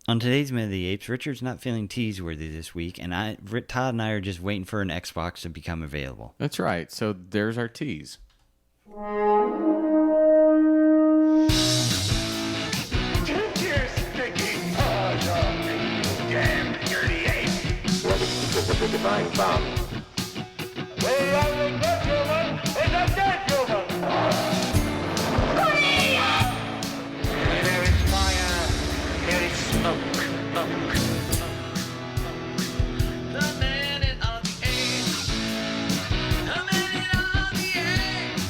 On today's Minute of the Apes, Richard's not feeling tease-worthy this week, and Todd and I are just waiting for an Xbox to become available. That's right. So there's our tease. Take your stinking paws off me, you damn dirty ape! Ready to divine bomb. The only good human is a dead human! Where there is fire, there is smoke. The minute of the apes. The minute of the apes.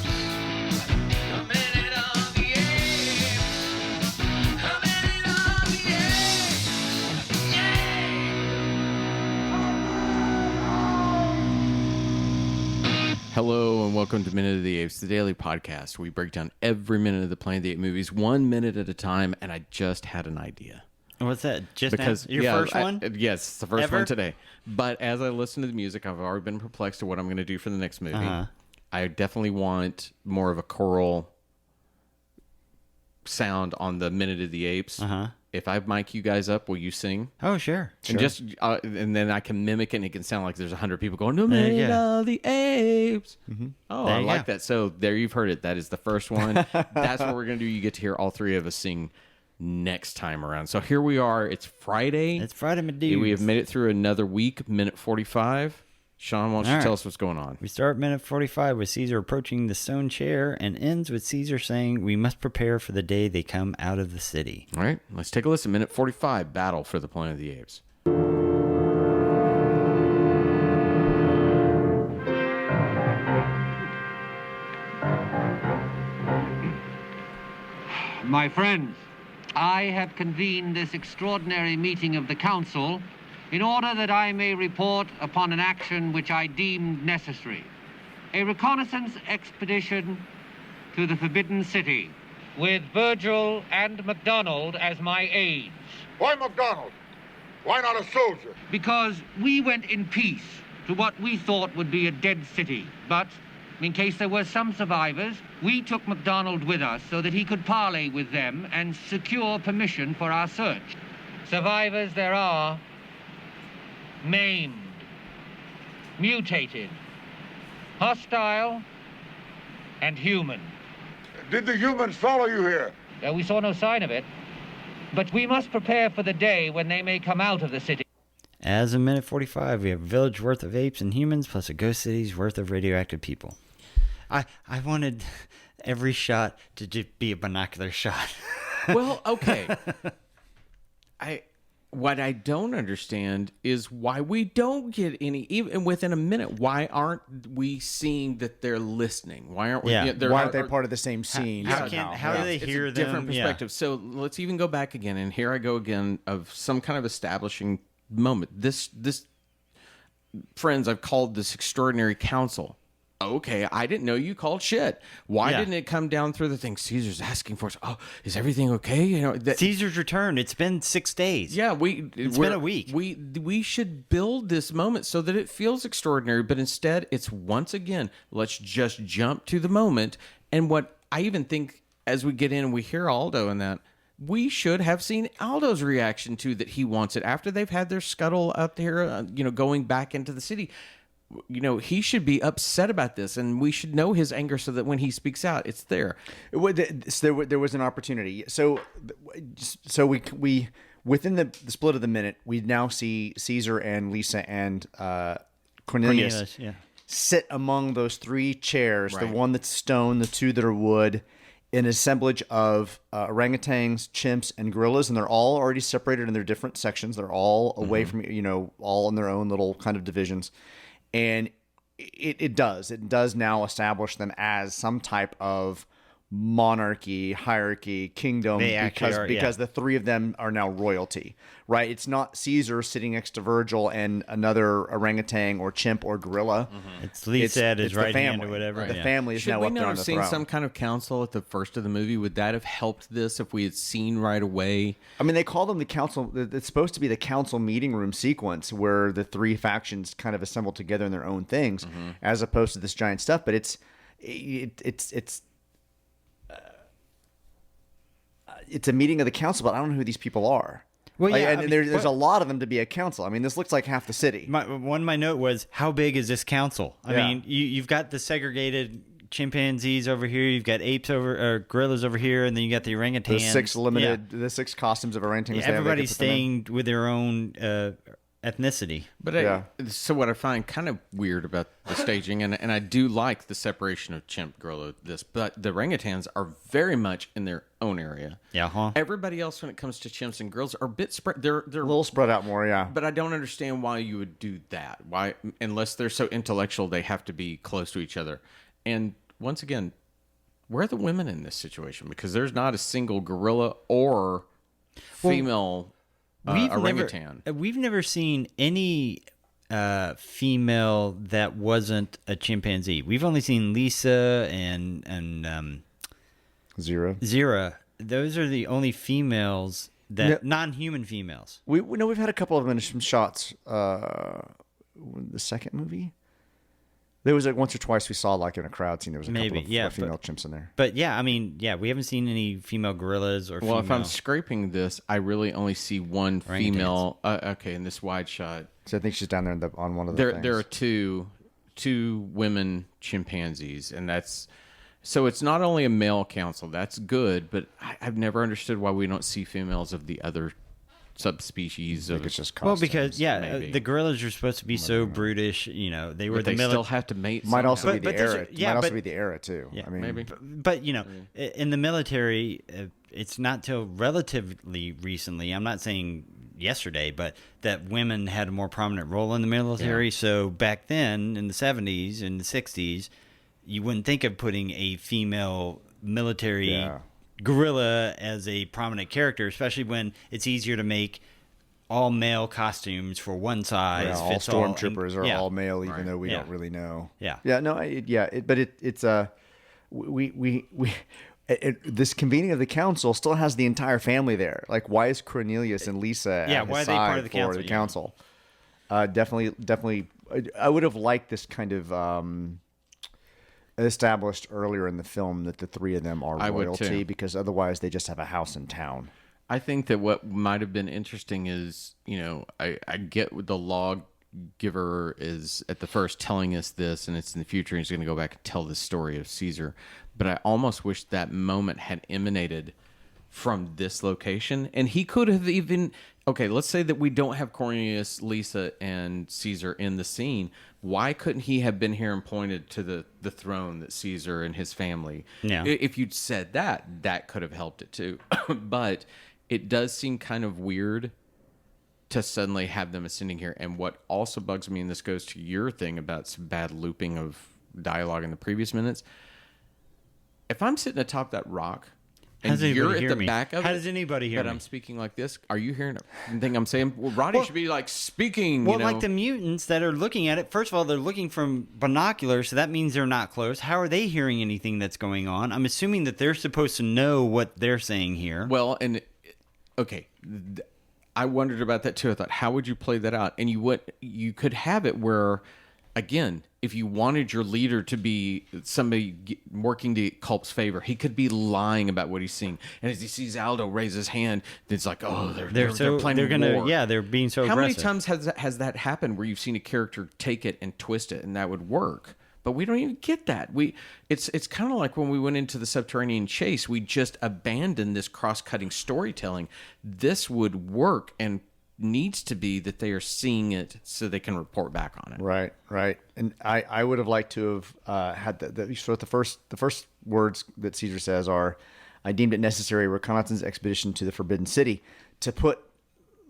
The minute of the apes. The minute of the apes. Yay! Hello and welcome to Minute of the Apes, the daily podcast where we break down every minute of the Planet of the Apes movies 1 minute at a time, and I just had an idea. What's that? Just now? Your first one? Yes, it's the first Ever? one today. But as I listen to the music, I've already been perplexed to what I'm going to do for the next movie. Uh-huh. I definitely want more of a choral sound on the Minute of the Apes. Uh-huh. If I mic you guys up, will you sing? Oh, sure. And just and then I can mimic it, and it can sound like there's 100 people going, "The Minute yeah. of the Apes." Mm-hmm. Oh, There I you like go. that. So there you've heard it. That is the first one. That's what we're gonna do. You get to hear all three of us sing next time around. So here we are. It's Friday. It's Friday, my dudes. We have made it through another week. Minute 45. Sean, why don't you All right. tell us what's going on? We start minute 45 with Caesar approaching the stone chair and ends with Caesar saying, "We must prepare for the day they come out of the city." All right, let's take a listen. Minute 45. Battle for the Planet of the Apes. My friends, I have convened this extraordinary meeting of the Council in order that I may report upon an action which I deemed necessary. A reconnaissance expedition to the Forbidden City with Virgil and MacDonald as my aides. Why MacDonald? Why not a soldier? Because we went in peace to what we thought would be a dead city. But in case there were some survivors, we took MacDonald with us so that he could parley with them and secure permission for our search. Survivors there are, maimed, mutated, hostile, and human. Did the humans follow you here? We saw no sign of it, but we must prepare for the day when they may come out of the city. As in minute 45, we have a village worth of apes and humans plus a ghost city's worth of radioactive people. I wanted every shot to just be a binocular shot. Well, okay. What I don't understand is why we don't get any, even within a minute. Why aren't we seeing that they're listening? Why aren't we? Yeah. Why aren't they part of the same scene? How somehow? do they It's hear a them? different perspective. So let's even go back again, and here I go again of some kind of establishing moment. This friends, I've called this extraordinary council. Okay, I didn't know you called shit. Why Yeah. didn't it come down through the thing? Caesar's asking for us. Oh, is everything okay? You know that. Caesar's return. It's been 6 days. Yeah, It's been a week. We should build this moment so that it feels extraordinary, but instead it's once again, let's just jump to the moment. And what I even think as we get in and we hear Aldo and that, we should have seen Aldo's reaction to that he wants it after they've had their scuttle up there, going back into the city. He should be upset about this, and we should know his anger so that when he speaks out, it's there. There was an opportunity. So we within the split of the minute, we now see Caesar and Lisa and Cornelius yeah. sit among those three chairs, Right. the one that's stone, the two that are wood, an assemblage of orangutans, chimps, and gorillas, and they're all already separated in their different sections. They're all away from, all in their own little kind of divisions. And it does now establish them as some type of monarchy, hierarchy, kingdom, They actually are, because the three of them are now royalty, right? It's not Caesar sitting next to Virgil and another orangutan or chimp or gorilla. It's Lisa at his it's the right hand family. or whatever. The yeah. family is Should now we up there not on have the seen throne. some kind of council at the first of the movie? Would that have helped this if we had seen right away? I mean, they call them the council. It's supposed to be the council meeting room sequence where the three factions kind of assemble together in their own things, as opposed to this giant stuff. But it's a meeting of the council, but I don't know who these people are. Well, yeah, and I mean, there's but- a lot of them to be a council. I mean, this looks like half the city. My note was, how big is this council? I Yeah. mean, you've got the segregated chimpanzees over here, you've got apes or gorillas over here, and then you got the orangutans. The 6 costumes of orangutans. Yeah, everybody's staying with their own ethnicity. But so what I find kind of weird about the staging, and I do like the separation of chimp, gorilla, but the orangutans are very much in their own area. Yeah, huh? Everybody else, when it comes to chimps and gorillas, are a bit spread. They're a little spread out more, yeah. But I don't understand why you would do that. Why, unless they're so intellectual, they have to be close to each other. And once again, where are the women in this situation? Because there's not a single gorilla or female orangutan. We've never seen any female that wasn't a chimpanzee. We've only seen Lisa and Zero. Zira. Those are the only females that non-human females. We know we've had a couple of some shots. The second movie, there was like once or twice we saw like in a crowd scene there was a couple of female chimps in there. But yeah, I mean, we haven't seen any female gorillas or. Well, if I'm scraping this, I really only see one female. Okay, in this wide shot. So I think she's down there on one of the things. There are two women chimpanzees, and that's. So it's not only a male council. That's good, but I've never understood why we don't see females of the other subspecies. I think it's just well, costumes. because the gorillas are supposed to be so brutish. You know, they were but the they still have to mate. Might also be But the those era. are- yeah, might also but- be the era too. Yeah, I mean, maybe. But you know, in the military, it's not till relatively recently. I'm not saying yesterday, but that women had a more prominent role in the military. So back then, in the 70s and the 60s, you wouldn't think of putting a female military gorilla as a prominent character, especially when it's easier to make all male costumes for one size. Yeah, all fits stormtroopers and- are all male, even Right. though we Yeah. don't really know. Yeah. Yeah. No. This convening of the council still has the entire family there. Like, why is Cornelius and Lisa? At why his are they part side of the for council? The Yeah. council. Definitely. I would have liked this kind of established earlier in the film that the three of them are I would royalty, too. because otherwise they just have a house in town. I think that what might have been interesting is, I get what the lawgiver is at the first telling us this, and it's in the future, and he's going to go back and tell the story of Caesar. But I almost wish that moment had emanated from this location, and he could have even. Okay, let's say that we don't have Cornelius, Lisa, and Caesar in the scene. Why couldn't he have been here and pointed to the throne that Caesar and his family? Yeah. If you'd said that could have helped it too. But it does seem kind of weird to suddenly have them ascending here. And what also bugs me, and this goes to your thing about some bad looping of dialogue in the previous minutes. If I'm sitting atop that rock, How does and anybody you're hear at the me? back of How it, does anybody hear but me? I'm speaking like this. Are you hearing everything I'm saying? Well, Roddy should be like speaking. Well, like the mutants that are looking at it, first of all, they're looking from binoculars, so that means they're not close. How are they hearing anything that's going on? I'm assuming that they're supposed to know what they're saying here. Well, and okay, I wondered about that too. I thought, how would you play that out? And you could have it where, again, if you wanted your leader to be somebody working to Culp's favor, he could be lying about what he's seeing. And as he sees Aldo raise his hand, it's like, oh, they're planning war. They're being so How aggressive. many times has that happened where you've seen a character take it and twist it, and that would work? But we don't even get that. It's kind of like when we went into the subterranean chase, we just abandoned this cross-cutting storytelling. This would work and needs to be that they are seeing it so they can report back on it. Right. And I would have liked to have had the first words that Caesar says are, "I deemed it necessary reconnaissance expedition to the Forbidden City," to put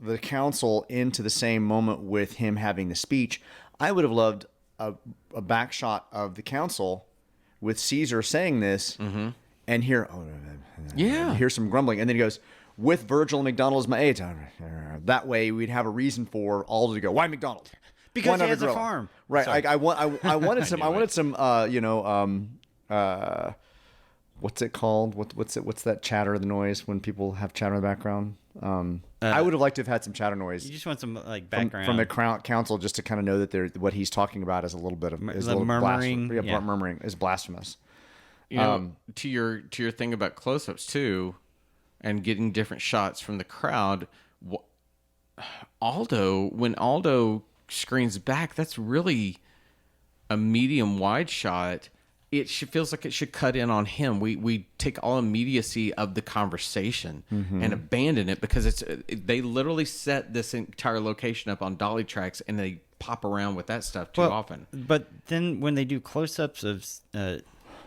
the council into the same moment with him having the speech. I would have loved a back shot of the council with Caesar saying this, and hear some grumbling, and then he goes, "With Virgil and McDonald as my aides." That way, we'd have a reason for Aldo to go, "Why McDonald?" Because Why he not has a gorilla?" farm. Right. Sorry. I wanted some. What's it called? What's that chatter? The noise when people have chatter in the background. I would have liked to have had some chatter noise You just want some like from background. the council, just to kind of know that what he's talking about is a little bit of is a the little murmuring, blasphemous. yeah. Murmuring is blasphemous. To your thing about close-ups too, and getting different shots from the crowd. when Aldo screens back, that's really a medium wide shot. It feels like it should cut in on him. We take all immediacy of the conversation and abandon it because they literally set this entire location up on dolly tracks and they pop around with that stuff too often. But then when they do close-ups of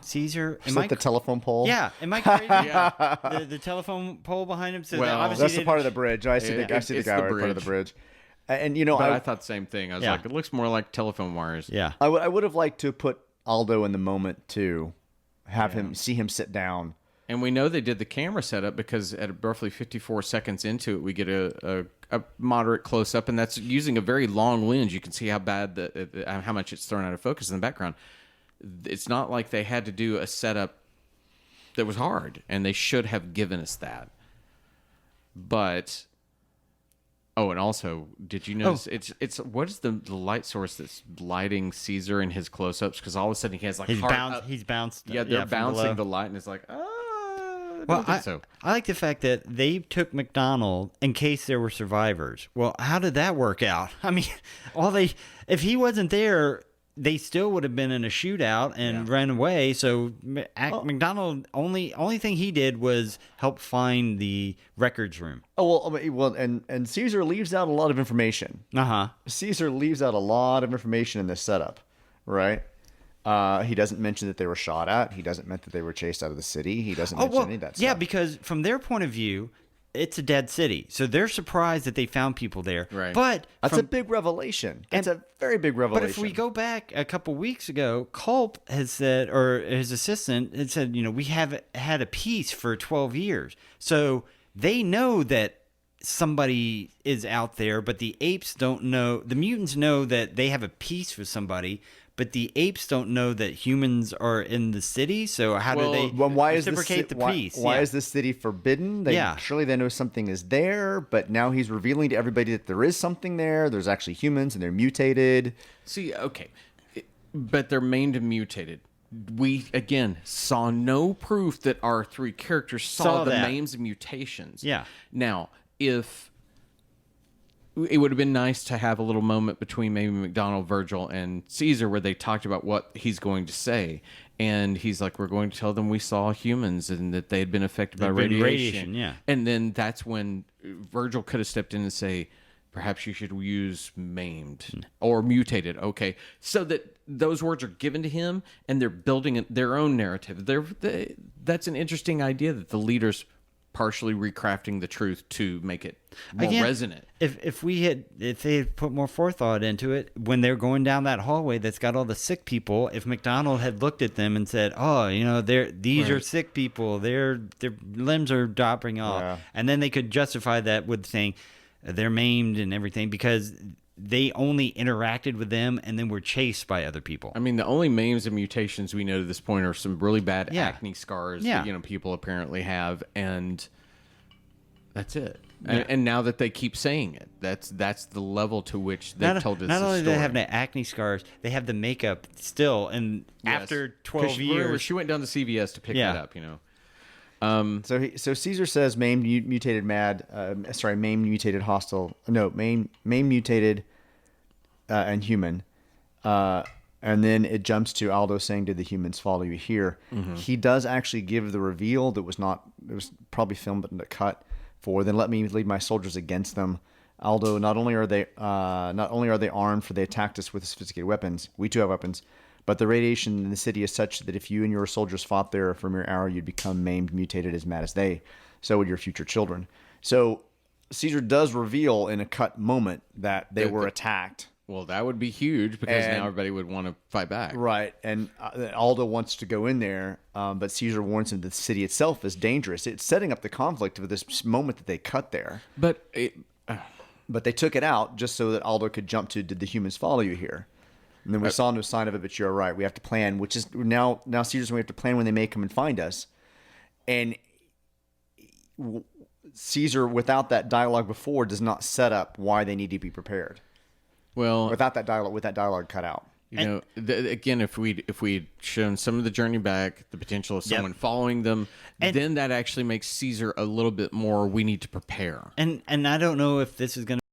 Caesar, Is that the telephone pole? Yeah, am I crazy? Yeah, the telephone pole behind him. So Well, obviously That's the they part of the didn't- bridge. I see the guy it's right the part of the bridge. And you know, But I thought the same thing. I was Yeah. like, it looks more like telephone wires. Yeah, I would have liked to put Aldo in the moment too, have him see him sit down. And we know they did the camera setup because at roughly 54 seconds into it, we get a moderate close up, and that's using a very long lens. You can see how bad how much it's thrown out of focus in the background. It's not like they had to do a setup that was hard, and they should have given us that. But and also, did you notice it's what is the light source that's lighting Caesar in his close ups? Because all of a sudden he has like he's hard bounced. Yeah, they're from bouncing below. the light, and it's like, Well, so. I like the fact that they took McDonald in case there were survivors. Well, how did that work out? I mean, if he wasn't there, they still would have been in a shootout and ran away. So McDonald only thing he did was help find the records room. And Caesar leaves out a lot of information. Caesar leaves out a lot of information in this setup, right? He doesn't mention that they were shot at. He doesn't mention that they were chased out of the city. He doesn't mention any of that stuff. Yeah, because from their point of view, it's a dead city. So they're surprised that they found people there. Right. But That's a big revelation. That's a very big revelation. But if we go back a couple weeks ago, Culp has said, or his assistant had said, we have had a peace for 12 years. So they know that somebody is out there, but the apes don't know. The mutants know that they have a peace with somebody, but the apes don't know that humans are in the city. So how do they why is reciprocate the peace? Why is this city forbidden? Surely they know something is there, but now he's revealing to everybody that there is something there. There's actually humans and they're mutated. See, okay, but they're maimed and mutated. We again saw no proof that our three characters saw the maims and mutations. Yeah. Now, if it would have been nice to have a little moment between maybe McDonald, Virgil, and Caesar where they talked about what he's going to say. And he's like, we're going to tell them we saw humans and that they had been affected by radiation. Yeah. And then that's when Virgil could have stepped in and say, perhaps you should use maimed or mutated. Okay. So that those words are given to him and they're building their own narrative. That's an interesting idea that the leaders partially recrafting the truth to make it more resonant. If they had put more forethought into it when they're going down that hallway that's got all the sick people, if McDonald had looked at them and said, these are sick people, their limbs are dropping off, and then they could justify that with saying they're maimed and everything because they only interacted with them and then were chased by other people. I mean, the only maims and mutations we know to this point are some really bad acne scars that people apparently have, and that's it. Yeah. And now that they keep saying it, that's the level to which they've told us. Not only the do they story. have the acne scars, they have the makeup still, and after 12 years, she went down to CVS to pick that up. So Caesar says maimed, mutated, maimed, mutated, hostile. No, maimed, mutated, and human. And then it jumps to Aldo saying, "Did the humans follow you here?" Mm-hmm. He does actually give the reveal that was not. It was probably filmed but not cut. For then let me lead my soldiers against them. Aldo, not only are they armed, for they attacked us with sophisticated weapons. We too have weapons. But the radiation in the city is such that if you and your soldiers fought there from your arrow, you'd become maimed, mutated, as mad as they. So would your future children. So Caesar does reveal in a cut moment that they were attacked. Well, that would be huge because now everybody would want to fight back. Right. And Aldo wants to go in there, but Caesar warns him that the city itself is dangerous. It's setting up the conflict of this moment that they cut there. But they took it out just so that Aldo could jump to, did the humans follow you here? And then we saw no sign of it, but you're right. We have to plan, which is now Caesar's, we have to plan when they may come and find us. And Caesar, without that dialogue before, does not set up why they need to be prepared. Well, without that dialogue, with that dialogue cut out. Again, if we'd shown some of the journey back, the potential of someone following them, then that actually makes Caesar a little bit more. We need to prepare. And I don't know if this is going to